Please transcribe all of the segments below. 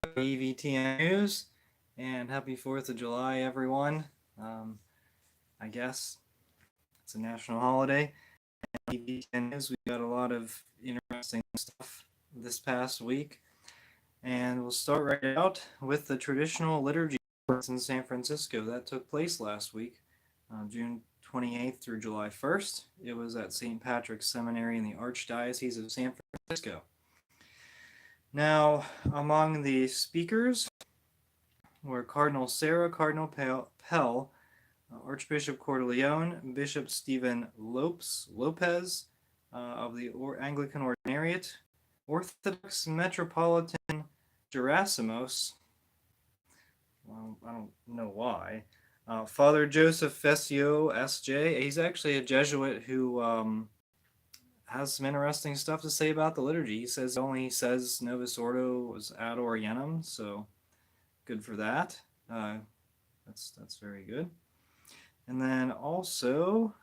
EVTN News, and happy 4th of July, everyone. I guess it's a national holiday. EVTN News, we got a lot of interesting stuff this past week, and we'll start right out with the traditional liturgy in San Francisco that took place last week, June 28th through July 1st. It was at St. Patrick's Seminary in the Archdiocese of San Francisco. Now, among the speakers were Cardinal Sarah, Cardinal Pell, Archbishop Cordileone, Bishop Stephen Lopez of the Anglican Ordinariate, Orthodox Metropolitan Gerasimos, well, I don't know why, Father Joseph Fessio, S.J. He's actually a Jesuit who has some interesting stuff to say about the liturgy. He only says Novus Ordo was ad Orientem, so good for that. That's very good. And then also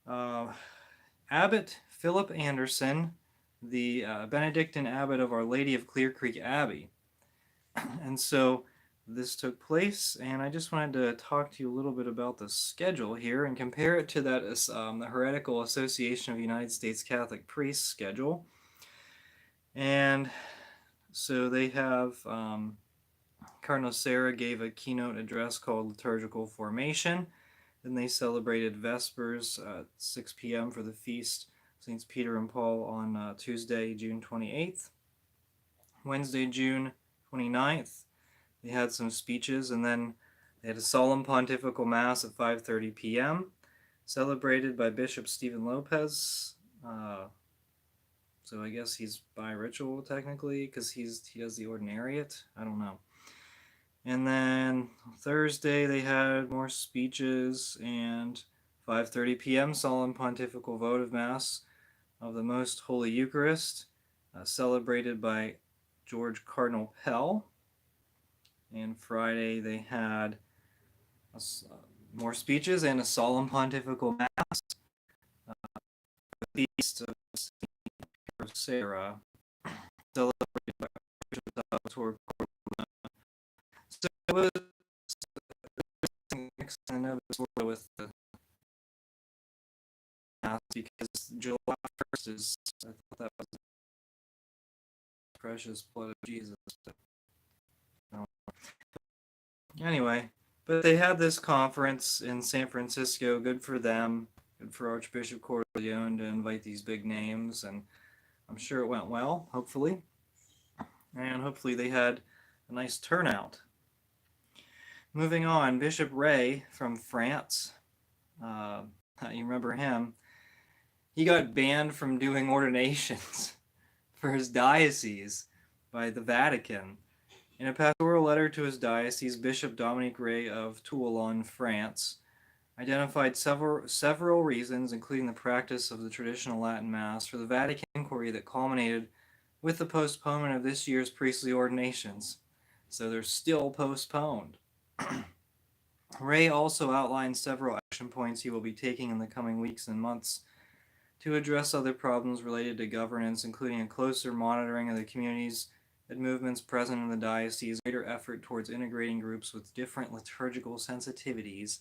Abbot Philip Anderson, the Benedictine abbot of Our Lady of Clear Creek Abbey. And so this took place, and I just wanted to talk to you a little bit about the schedule here and compare it to that the Heretical Association of United States Catholic Priests schedule. And so they have Cardinal Sarah gave a keynote address called Liturgical Formation. Then they celebrated Vespers at 6 p.m. for the feast Saints Peter and Paul on Tuesday, June 28th. Wednesday, June 29th, they had some speeches, and then they had a solemn pontifical mass at 5:30 p.m., celebrated by Bishop Stephen Lopez. So I guess he's by ritual technically, because he does the ordinariate. I don't know. And then Thursday they had more speeches, and 5:30 p.m. solemn pontifical votive mass of the Most Holy Eucharist, celebrated by George Cardinal Pell. And Friday they had more speeches and a solemn pontifical mass, the feast of Saint Sarah, celebrated by Archbishop So it was mixing of with the mass, because July 1st is, I thought that was the precious blood of Jesus. Anyway, but they had this conference in San Francisco. Good for them. Good for Archbishop Cordileone to invite these big names, and I'm sure it went well, hopefully. And hopefully they had a nice turnout. Moving on, Bishop Ray from France. You remember him. He got banned from doing ordinations for his diocese by the Vatican. In a pastoral letter to his diocese, Bishop Dominique Ray of Toulon, France, identified several reasons, including the practice of the traditional Latin Mass, for the Vatican inquiry that culminated with the postponement of this year's priestly ordinations. So they're still postponed. Ray also outlined several action points he will be taking in the coming weeks and months to address other problems related to governance, including a closer monitoring of the communities and movements present in the diocese, greater effort towards integrating groups with different liturgical sensitivities,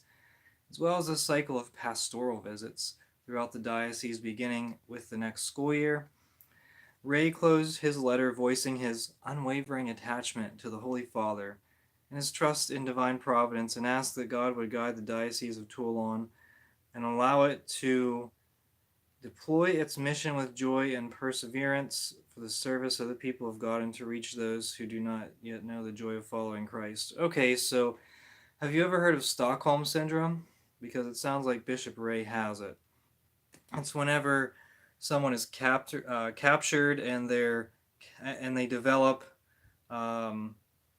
as well as a cycle of pastoral visits throughout the diocese beginning with the next school year. Ray closed his letter voicing his unwavering attachment to the Holy Father and his trust in divine providence, and asked that God would guide the Diocese of Toulon and allow it to deploy its mission with joy and perseverance for the service of the people of God and to reach those who do not yet know the joy of following Christ. Okay, so have you ever heard of Stockholm Syndrome? Because it sounds like Bishop Ray has it. It's whenever someone is captured and they develop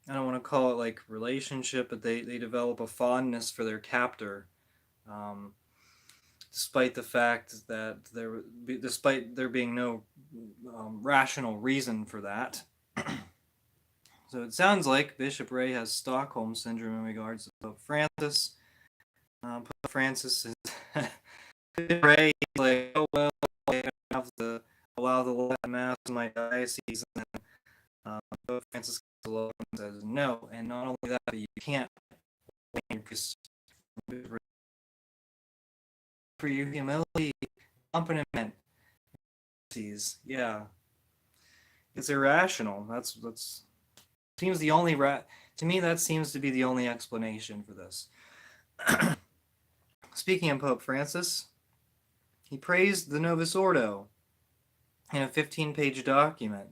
I don't want to call it like relationship, but they develop a fondness for their captor, despite the fact that despite there being no rational reason for that. So it sounds like Bishop Ray has Stockholm syndrome in regards to Pope Francis. Pope Francis is Ray, like, oh well, I have to allow the Latin Mass in my diocese, and then Pope Francis alone says no, and not only that, but you can't for your humility, accompaniment. Yeah, it's irrational. That's seems the only to me that seems to be the only explanation for this. Speaking of Pope Francis, he praised the Novus Ordo in a 15-page document.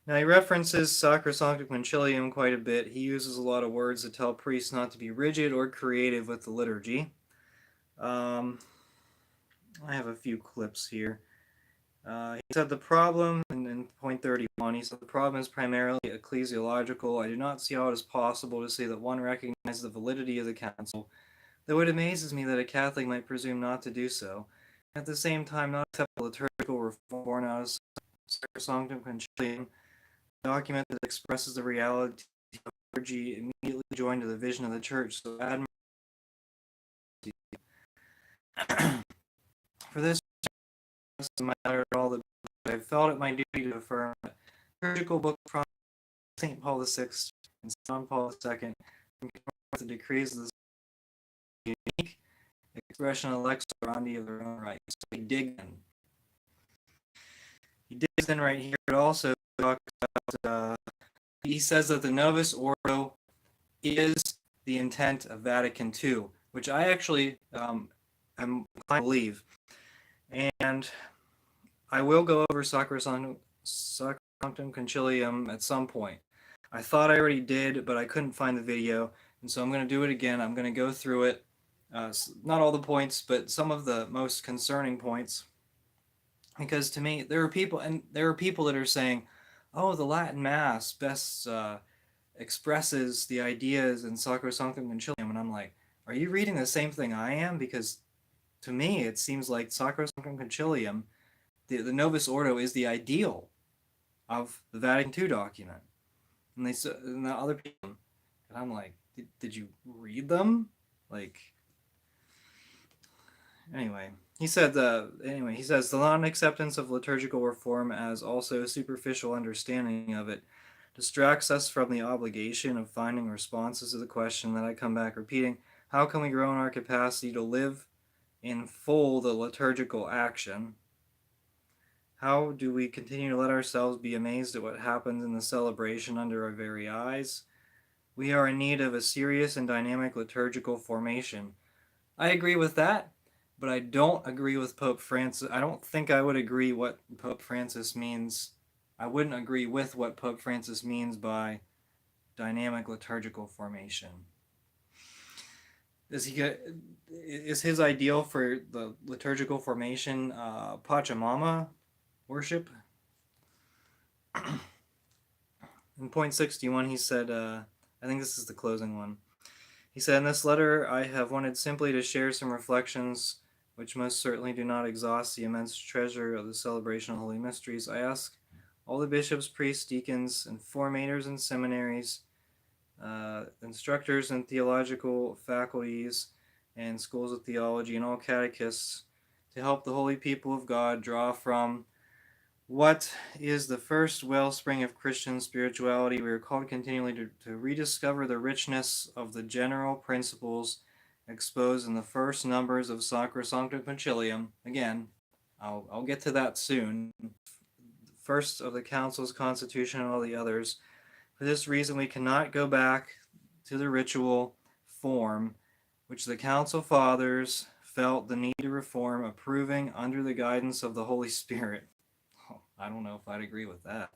Now, he references Sacrosanctum Concilium quite a bit. He uses a lot of words that tell priests not to be rigid or creative with the liturgy. I have a few clips here. He said the problem, in point 31, he said the problem is primarily ecclesiological. I do not see how it is possible to say that one recognizes the validity of the council, though it amazes me that a Catholic might presume not to do so. At the same time, not accept the liturgical reform born out of Sacrosanctum Concilium, a document that expresses the reality of liturgy immediately joined to the vision of the church. So, for this matter at all, that I felt it my duty to affirm that the liturgical book from St. Paul VI and John Paul II, with the decrees of the unique expression of lex orandi of their own right. So he digs in. He digs in right here. It also talks about, he says that the Novus Ordo is the intent of Vatican II, which I actually am inclined to believe. And I will go over Sacrosanctum Concilium at some point. I thought I already did, but I couldn't find the video, and so I'm going to do it again. I'm going to go through it. Not all the points, but some of the most concerning points. Because to me, there are people that are saying, "Oh, the Latin Mass best expresses the ideas in Sacrosanctum Concilium," and I'm like, "Are you reading the same thing I am?" Because to me, it seems like Sacrosanctum Concilium, the Novus Ordo, is the ideal of the Vatican II document, and and the other people, and I'm like, did you read them? Like, anyway. He says the non-acceptance of liturgical reform as also a superficial understanding of it distracts us from the obligation of finding responses to the question that I come back repeating: how can we grow in our capacity to live in full the liturgical action? How do we continue to let ourselves be amazed at what happens in the celebration under our very eyes? We are in need of a serious and dynamic liturgical formation. I agree with that, but I don't agree with Pope Francis. I don't think I would agree what Pope Francis means. I wouldn't agree with what Pope Francis means by dynamic liturgical formation. Is his ideal for the liturgical formation Pachamama worship? In point 61, he said, I think this is the closing one. He said, in this letter, I have wanted simply to share some reflections which most certainly do not exhaust the immense treasure of the celebration of holy mysteries. I ask all the bishops, priests, deacons, and formators in seminaries, instructors in theological faculties and schools of theology, and all catechists to help the holy people of God draw from what is the first wellspring of Christian spirituality. We are called continually to rediscover the richness of the general principles exposed in the first numbers of Sacrosanctum Concilium. Again, I'll get to that soon. First of the Council's Constitution and all the others. For this reason, we cannot go back to the ritual form which the Council Fathers felt the need to reform, approving under the guidance of the Holy Spirit. I don't know if I'd agree with that.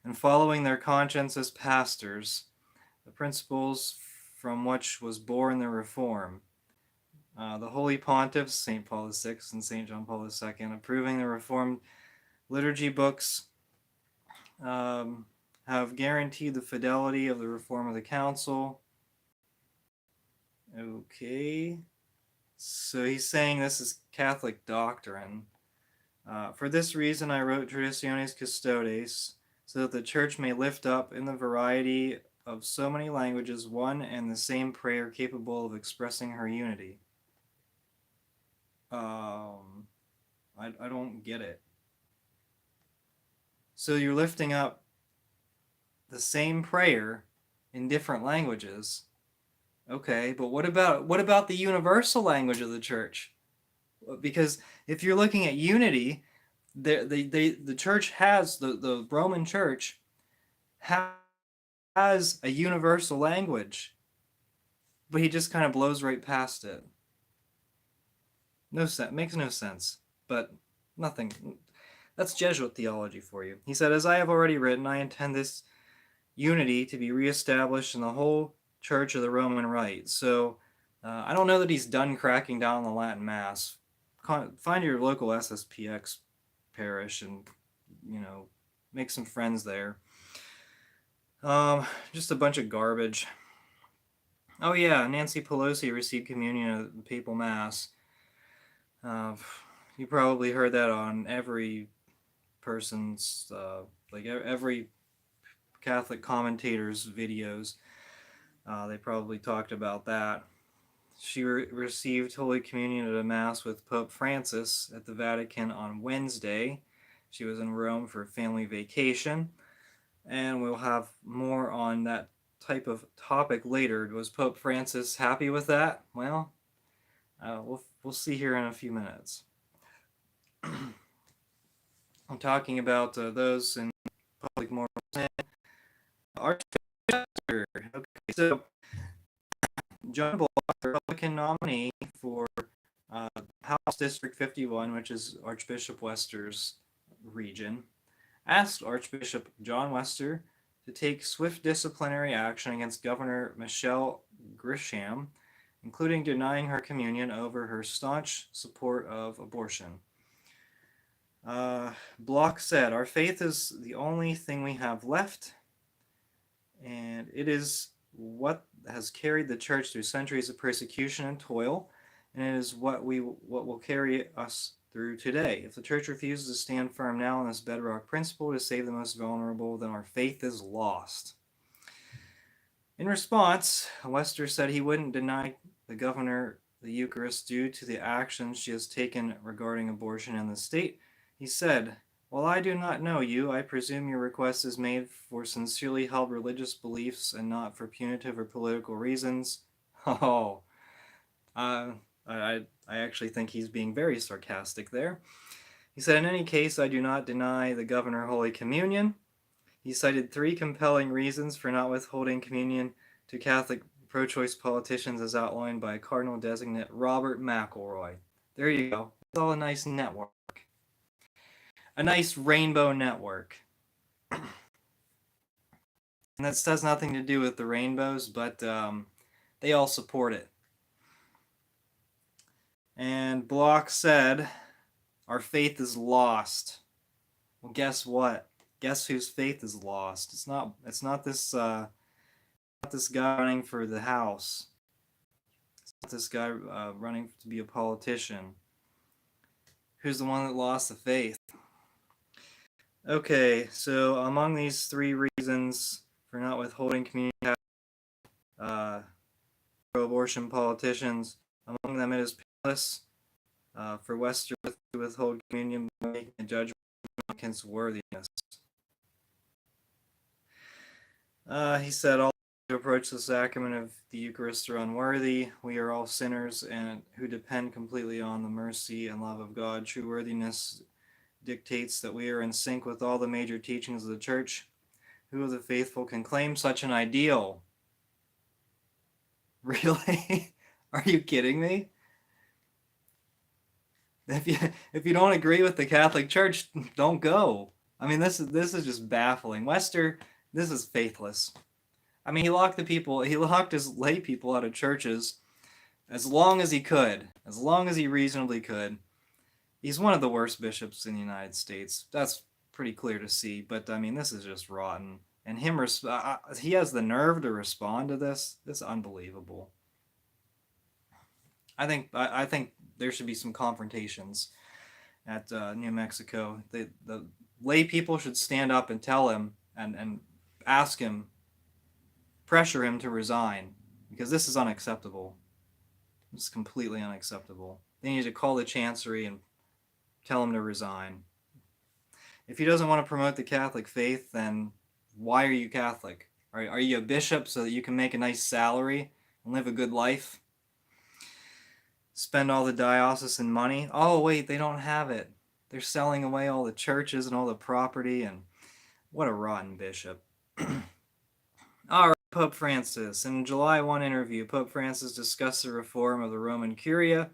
And following their conscience as pastors, the principles from which was born the reform. The Holy Pontiffs, St. Paul VI and St. John Paul II, approving the Reformed liturgy books, have guaranteed the fidelity of the reform of the Council. Okay. So he's saying this is Catholic doctrine. For this reason, I wrote Traditiones Custodes, so that the Church may lift up in the variety of so many languages one and the same prayer capable of expressing her unity. I don't get it. So you're lifting up the same prayer in different languages. Okay, but what about the universal language of the church? Because if you're looking at unity, the church has the Roman Church has a universal language, but he just kind of blows right past it. No sense, makes no sense. But nothing. That's Jesuit theology for you. He said, "As I have already written, I intend this unity to be reestablished in the whole Church of the Roman Rite." So I don't know that he's done cracking down on the Latin Mass. Find your local SSPX parish and, you know, make some friends there. Just a bunch of garbage. Oh yeah, Nancy Pelosi received communion at the Papal Mass. Uh, you probably heard that on every person's, like every Catholic commentator's videos. They probably talked about that. She received Holy Communion at a Mass with Pope Francis at the Vatican on Wednesday. She was in Rome for a family vacation, and we'll have more on that type of topic later. Was Pope Francis happy with that? Well, we'll see here in a few minutes. I'm talking about those in public moral sin. Archbishop. Okay, so John Block, the Republican nominee for House District 51, which is Archbishop Wester's region, asked Archbishop John Wester to take swift disciplinary action against Governor Michelle Grisham, including denying her communion over her staunch support of abortion. Block said, "Our faith is the only thing we have left, and it is what has carried the church through centuries of persecution and toil, and it is what will carry us through today. If the church refuses to stand firm now on this bedrock principle to save the most vulnerable, then our faith is lost." In response, Wester said he wouldn't deny the governor the Eucharist due to the actions she has taken regarding abortion in the state. He said, "While I do not know you, I presume your request is made for sincerely held religious beliefs and not for punitive or political reasons." Oh, I actually think he's being very sarcastic there. He said, "In any case, I do not deny the governor Holy Communion." He cited 3 compelling reasons for not withholding communion to Catholic pro-choice politicians as outlined by Cardinal Designate Robert McElroy. There you go. It's all a nice network. A nice rainbow network. And this has nothing to do with the rainbows, but they all support it. And Block said, "Our faith is lost." Well, guess what? Guess whose faith is lost? It's not this guy running for the House. It's not this guy running to be a politician. Who's the one that lost the faith? Okay, so among these 3 reasons for not withholding community pro-abortion politicians, among them it is painless for Wester to withhold communion by making a judgment against worthiness. He said, "All who approach the sacrament of the Eucharist are unworthy. We are all sinners and who depend completely on the mercy and love of God. True worthiness dictates that we are in sync with all the major teachings of the Church. Who of the faithful can claim such an ideal?" Really? Are you kidding me? If you don't agree with the Catholic Church, don't go. I mean, this is just baffling. Wester, this is faithless. I mean, he locked his lay people out of churches as long as he could, as long as he reasonably could. He's one of the worst bishops in the United States. That's pretty clear to see. But I mean, this is just rotten. And he has the nerve to respond to this. This is unbelievable. I think there should be some confrontations at New Mexico. The lay people should stand up and tell him and ask him, pressure him to resign, because this is unacceptable. It's completely unacceptable. They need to call the chancery and tell him to resign. If he doesn't want to promote the Catholic faith, then Why are you Catholic? Are you a bishop so that you can make a nice salary and live a good life? Spend all the diocesan money? Oh, wait, they don't have it. They're selling away all the churches and all the property, and what a rotten bishop. All right, Pope Francis. In a July 1 interview, Pope Francis discussed the reform of the Roman Curia.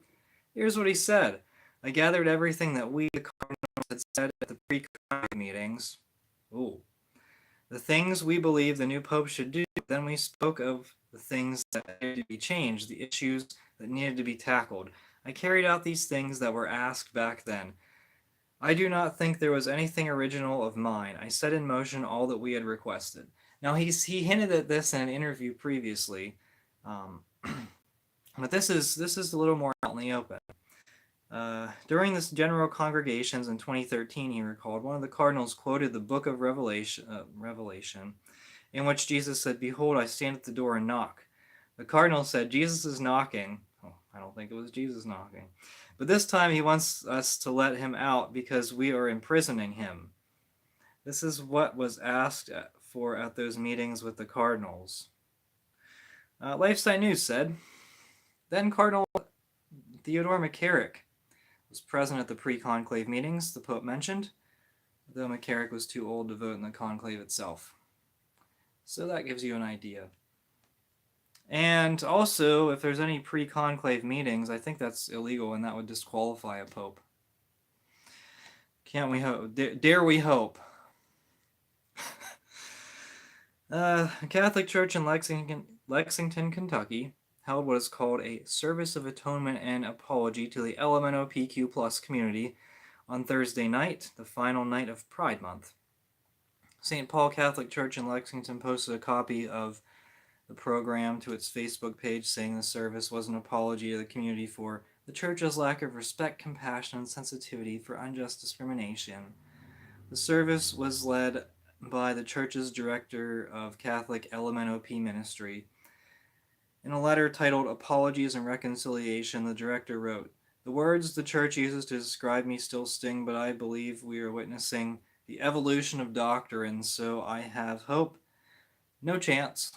Here's what he said. I gathered everything that we, the cardinals, had said at the pre-Conclave meetings. Ooh. The things we believe the new pope should do. Then we spoke of the things that needed to be changed, the issues that needed to be tackled. I carried out these things that were asked back then. I do not think there was anything original of mine. I set in motion all that we had requested. Now he hinted at this in an interview previously, but this is a little more out in the open. During this general congregations in 2013, he recalled, one of the cardinals quoted the book of Revelation, in which Jesus said, "Behold, I stand at the door and knock." The cardinal said, "Jesus is knocking." Oh, I don't think it was Jesus knocking. But this time he wants us to let him out because we are imprisoning him. This is what was asked for at those meetings with the cardinals. Lifesite News said, then Cardinal Theodore McCarrick was present at the pre-conclave meetings the Pope mentioned, though McCarrick was too old to vote in the conclave itself. So that gives you an idea. And also, if there's any pre-conclave meetings, I think that's illegal and that would disqualify a pope. Can't we hope? Dare we hope? The Catholic Church in Lexington, Kentucky, held what is called a Service of Atonement and Apology to the LMNOPQ Plus community on Thursday night, the final night of Pride Month. St. Paul Catholic Church in Lexington posted a copy of the program to its Facebook page, saying the service was an apology to the community for the Church's lack of respect, compassion, and sensitivity for unjust discrimination. The service was led by the Church's Director of Catholic LMNOP Ministry. In a letter titled Apologies and Reconciliation, the director wrote, "The words the Church uses to describe me still sting, but I believe we are witnessing the evolution of doctrine, so I have hope. No chance.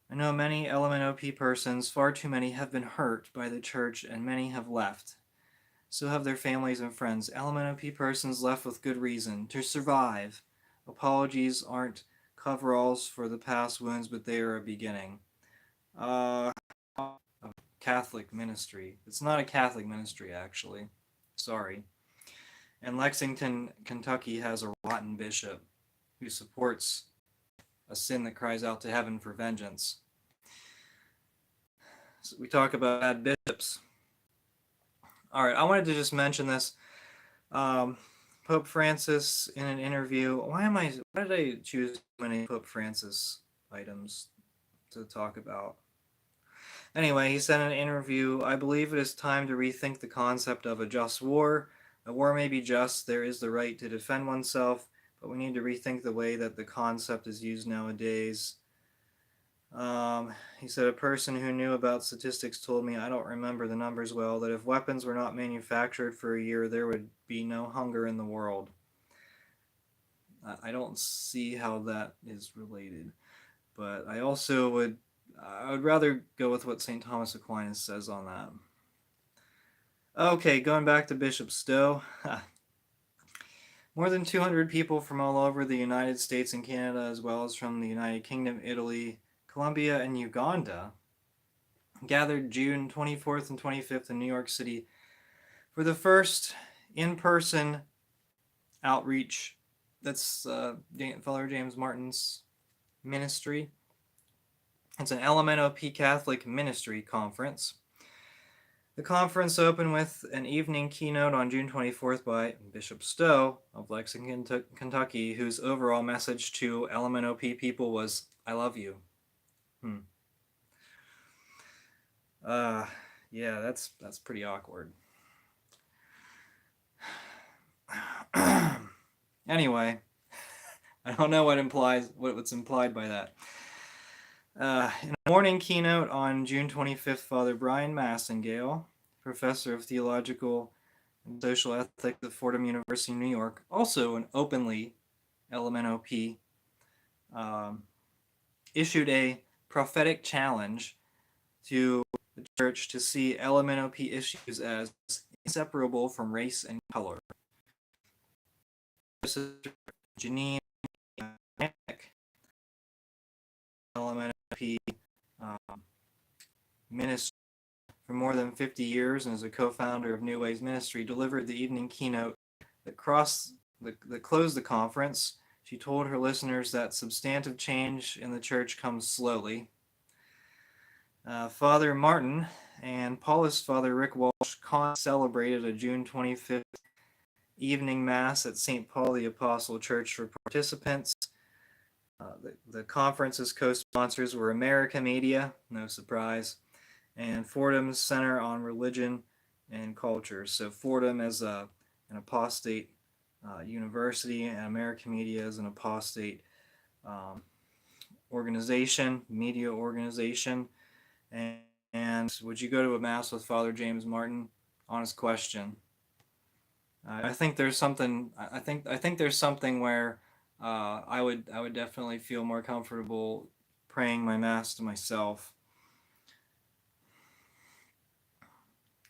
I know many LMNOP persons, far too many, have been hurt by the Church, and many have left. So have their families and friends. LMNOP persons left with good reason, to survive. Apologies aren't coveralls for the past wounds, but they are a beginning." A Catholic ministry. It's not a Catholic ministry, actually. Sorry. And Lexington, Kentucky has a rotten bishop who supports a sin that cries out to heaven for vengeance. So we talk about bad bishops. All right, I wanted to just mention this. Pope Francis in an interview. Why did I choose so many Pope Francis items to talk about? Anyway, he said in an interview, "I believe it is time to rethink the concept of a just war. A war may be just, there is the right to defend oneself, but we need to rethink the way that the concept is used nowadays." He said, "A person who knew about statistics told me, I don't remember the numbers well, that if weapons were not manufactured for a year, there would be no hunger in the world." I don't see how that is related, but I would rather go with what St. Thomas Aquinas says on that. Okay, going back to Bishop Stowe. More than 200 people from all over the United States and Canada, as well as from the United Kingdom, Italy, Colombia, and Uganda, gathered June 24th and 25th in New York City for the first in-person outreach. That's Father James Martin's ministry. It's an LMNOP Catholic Ministry Conference. The conference opened with an evening keynote on June 24th by Bishop Stowe of Lexington, Kentucky, whose overall message to LMNOP people was, "I love you." Yeah, that's pretty awkward. Anyway, I don't know what's implied by that. In a morning keynote on June 25th, Father Brian Massengale, professor of theological and social ethics at Fordham University, New York, also an openly LMNOP um, issued a prophetic challenge to the church to see LMNOP issues as inseparable from race and color. Janine LMNOP ministry for more than 50 years and is a co-founder of New Ways Ministry, delivered the evening keynote that closed the conference. She told her listeners that substantive change in the church comes slowly. Father Martin and Paulist Father Rick Walsh celebrated a June 25th evening mass at St. Paul the Apostle Church for participants. The conference's co-sponsors were America Media, no surprise, and Fordham's Center on Religion and Culture. So Fordham is an apostate university, and America Media is an apostate organization, media organization. And would you go to a mass with Father James Martin? Honest question. I think there's something. I think there's something where I would definitely feel more comfortable praying my mass to myself.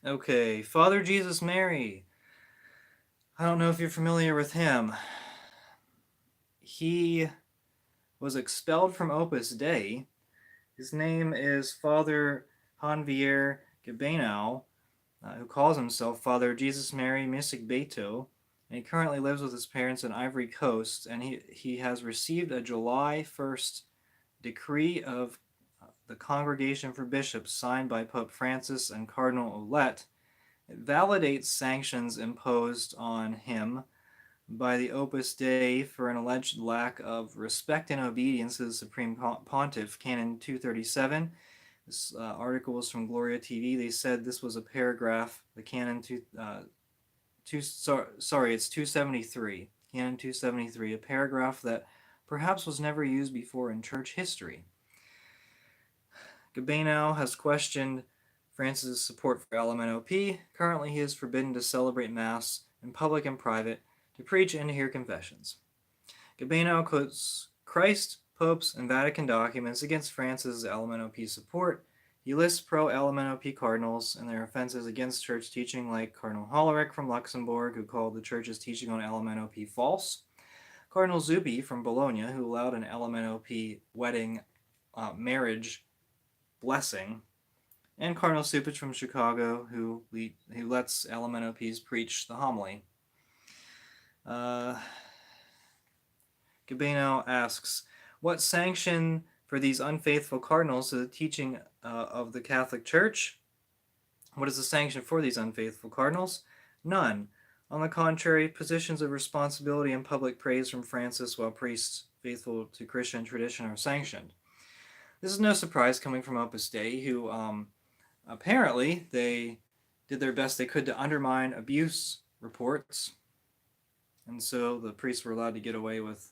Okay, Father Jesus Mary. I don't know if you're familiar with him. He was expelled from Opus Dei. His name is Father Javier Gabenau, who calls himself Father Jesus Mary Mystic Beto, and he currently lives with his parents in Ivory Coast, and he has received a July 1st decree of the Congregation for Bishops signed by Pope Francis and Cardinal Ouellet. It validates sanctions imposed on him by the Opus Dei for an alleged lack of respect and obedience to the Supreme Pontiff, Canon 237. This article was from Gloria TV. They said this was a paragraph, the Canon it's 273, Canon 273, a paragraph that perhaps was never used before in church history. Gabenau has questioned Francis' support for LMNOP. Currently, he is forbidden to celebrate Mass in public and private, to preach and to hear confessions. Gabenau quotes Christ, popes, and Vatican documents against Francis' LMNOP support. He lists pro-LMNOP cardinals and their offenses against church teaching, like Cardinal Hollerich from Luxembourg, who called the church's teaching on LMNOP false, Cardinal Zuppi from Bologna, who allowed an LMNOP wedding marriage blessing, and Cardinal Supich from Chicago, who lets LMNOPs preach the homily. Gabenau asks, what sanction for these unfaithful cardinals to the teaching of the Catholic Church? What is the sanction for these unfaithful cardinals? None. On the contrary, positions of responsibility and public praise from Francis while priests faithful to Christian tradition are sanctioned. This is no surprise coming from Opus Dei, who apparently they did their best they could to undermine abuse reports, and so the priests were allowed to get away with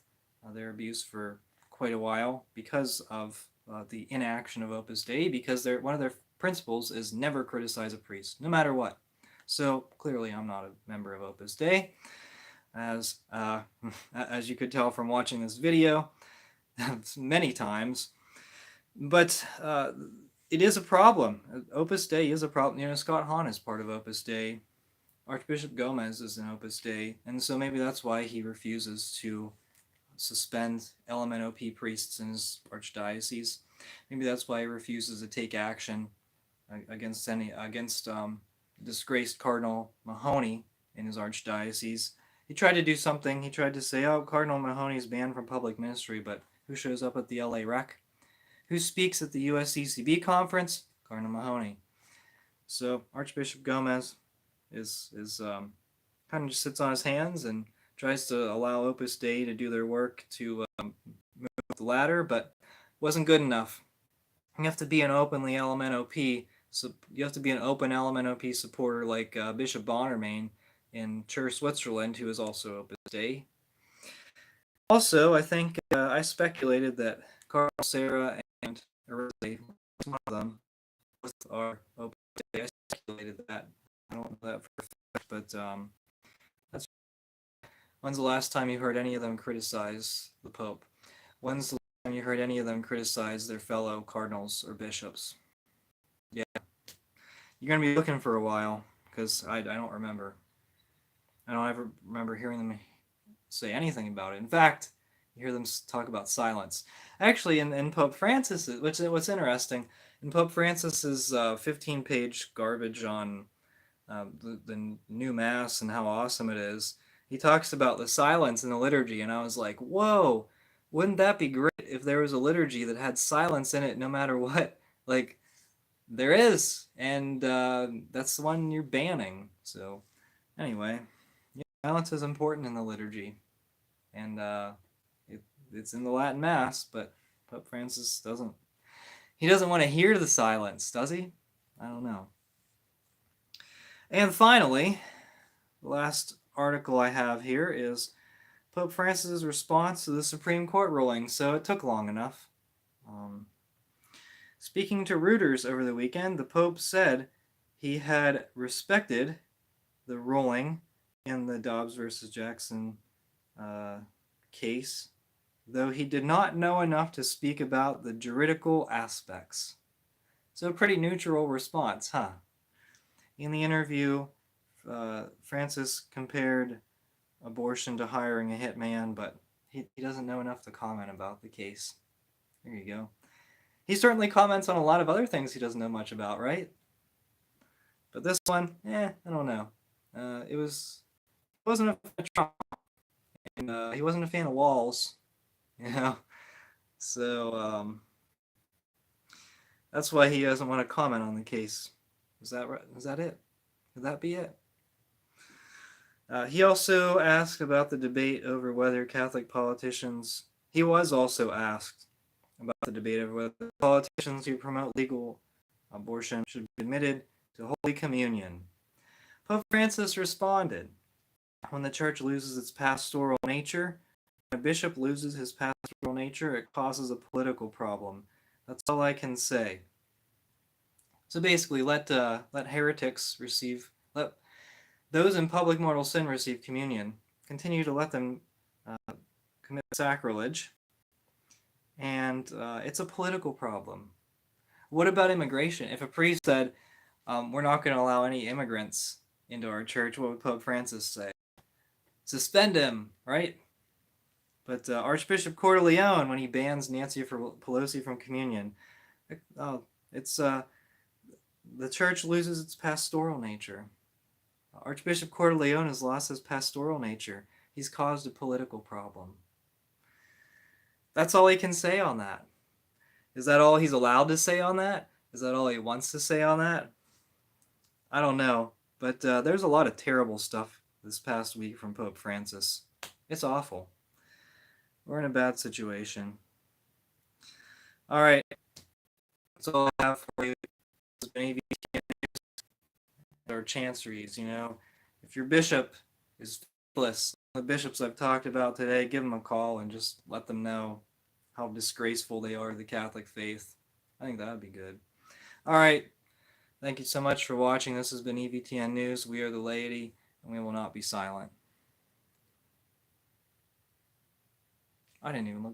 their abuse for quite a while because of the inaction of Opus Dei, because one of their principles is never criticize a priest, no matter what. So clearly I'm not a member of Opus Dei, as you could tell from watching this video many times. But it is a problem. Opus Dei is a problem. Scott Hahn is part of Opus Dei. Archbishop Gomez is an Opus Dei, and so maybe that's why he refuses to suspend LMNOP priests in his archdiocese. Maybe that's why he refuses to take action against disgraced Cardinal Mahoney in his archdiocese. He tried to do something. He tried to say, oh, Cardinal Mahoney is banned from public ministry, but who shows up at the LA Rec? Who speaks at the USCCB conference? Cardinal Mahoney. So Archbishop Gomez is kind of just sits on his hands and tries to allow Opus Dei to do their work to move up the ladder, but wasn't good enough. You have to be an openly LMNOP. So you have to be an open LMNOP supporter like Bishop Bonnermain in Chur, Switzerland, who is also Opus Dei. Also, I think I speculated that Cardinal Sarah and Arete, one of them, both are Opus Dei. I speculated that. I don't know that for a fact, but that's. When's the last time you heard any of them criticize the Pope? When's the time you heard any of them criticize their fellow cardinals or bishops? Yeah, you're going to be looking for a while, because I don't remember. I don't ever remember hearing them say anything about it. In fact, you hear them talk about silence. Actually, in Pope Francis, what's interesting, in Pope Francis's 15-page garbage on the new Mass and how awesome it is, he talks about the silence in the liturgy, and I was like, whoa, wouldn't that be great if there was a liturgy that had silence in it no matter what? Like, there is, and that's the one you're banning. So, anyway, yeah, silence is important in the liturgy, and it's in the Latin Mass, but Pope Francis doesn't. He doesn't want to hear the silence, does he? I don't know. And finally, the last article I have here is Pope Francis's response to the Supreme Court ruling, so it took long enough. Speaking to Reuters over the weekend, the Pope said he had respected the ruling in the Dobbs versus Jackson case, though he did not know enough to speak about the juridical aspects. So a pretty neutral response, huh? In the interview, Francis compared abortion to hiring a hitman, but he doesn't know enough to comment about the case. There you go. He certainly comments on a lot of other things he doesn't know much about, right? But this one, I don't know. He wasn't a fan of Trump, and he wasn't a fan of walls, you know. So that's why he doesn't want to comment on the case. Is that right? Is that it? Could that be it? He also asked about the debate over whether Catholic politicians. He was also asked about the debate over whether politicians who promote legal abortion should be admitted to Holy Communion. Pope Francis responded, when the church loses its pastoral nature, when a bishop loses his pastoral nature, it causes a political problem. That's all I can say. So basically, let heretics let those in public mortal sin receive communion. Continue to let them commit sacrilege. And it's a political problem. What about immigration? If a priest said, we're not going to allow any immigrants into our church, what would Pope Francis say? Suspend him, right? But Archbishop Cordileone, when he bans Nancy Pelosi from communion, it's the church loses its pastoral nature. Archbishop Cordileone has lost his pastoral nature. He's caused a political problem. That's all he can say on that. Is that all he's allowed to say on that? Is that all he wants to say on that? I don't know. But there's a lot of terrible stuff this past week from Pope Francis. It's awful. We're in a bad situation. All right. That's all I have for you. This has been EVTN or chanceries, you know. If your bishop is faithless, the bishops I've talked about today, give them a call and just let them know how disgraceful they are to the Catholic faith. I think that would be good. All right. Thank you so much for watching. This has been EVTN News. We are the laity, and we will not be silent. I didn't even look